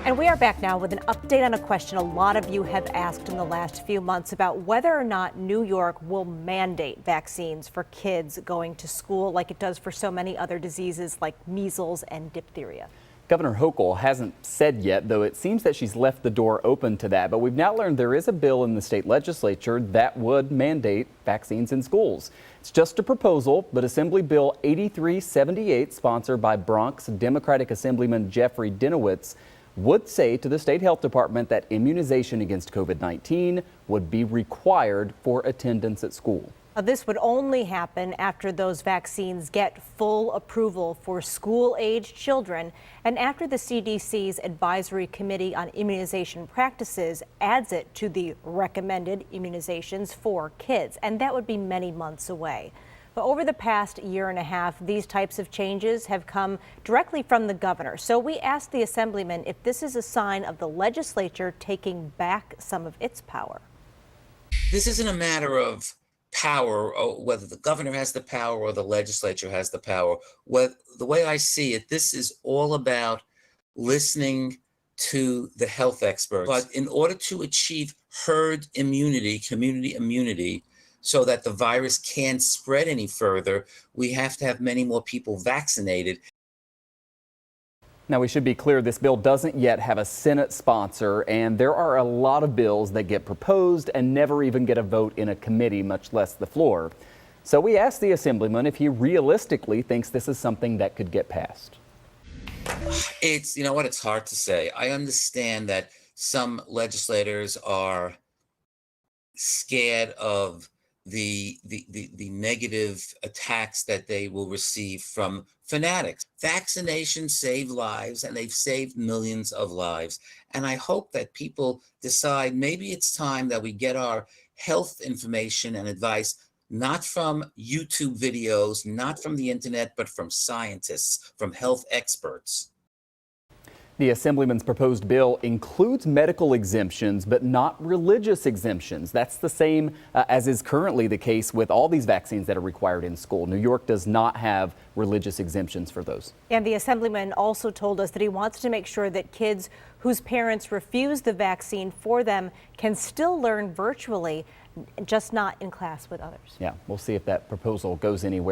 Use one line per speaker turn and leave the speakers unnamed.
And we are back now with an update on a question a lot of you have asked in the last few months about whether or not New York will mandate vaccines for kids going to school like it does for so many other diseases like measles and diphtheria.
Governor Hochul hasn't said yet, though it seems that she's left the door open to that. But we've now learned there is a bill in the state legislature that would mandate vaccines in schools. It's just a proposal, but Assembly Bill 8378, sponsored by Bronx Democratic Assemblyman Jeffrey Dinowitz, would say to the state health department that immunization against COVID-19 would be required for attendance at school.
This would only happen after those vaccines get full approval for school-age children and after the CDC's Advisory Committee on Immunization Practices adds it to the recommended immunizations for kids, and that would be many months away. But over the past year and a half, these types of changes have come directly from the governor. So we asked the assemblyman if this is a sign of the legislature taking back some of its power.
This isn't a matter of power, or whether the governor has the power or the legislature has the power. The way I see it, this is all about listening to the health experts. But in order to achieve herd immunity, community immunity, so that the virus can't spread any further, we have to have many more people vaccinated.
Now, we should be clear, this bill doesn't yet have a Senate sponsor, and there are a lot of bills that get proposed and never even get a vote in a committee, much less the floor. So we asked the assemblyman if he realistically thinks this is something that could get passed.
It's, you know what, it's hard to say. I understand that some legislators are scared of the negative attacks that they will receive from fanatics. Vaccinations save lives, and they've saved millions of lives. And I hope that people decide maybe it's time that we get our health information and advice not from YouTube videos, not from the internet, but from scientists, from health experts.
The assemblyman's proposed bill includes medical exemptions, but not religious exemptions. That's the same as is currently the case with all these vaccines that are required in school. New York does not have religious exemptions for those. And
the assemblyman also told us that he wants to make sure that kids whose parents refuse the vaccine for them can still learn virtually, just not in class with others. Yeah, we'll see if that proposal goes anywhere.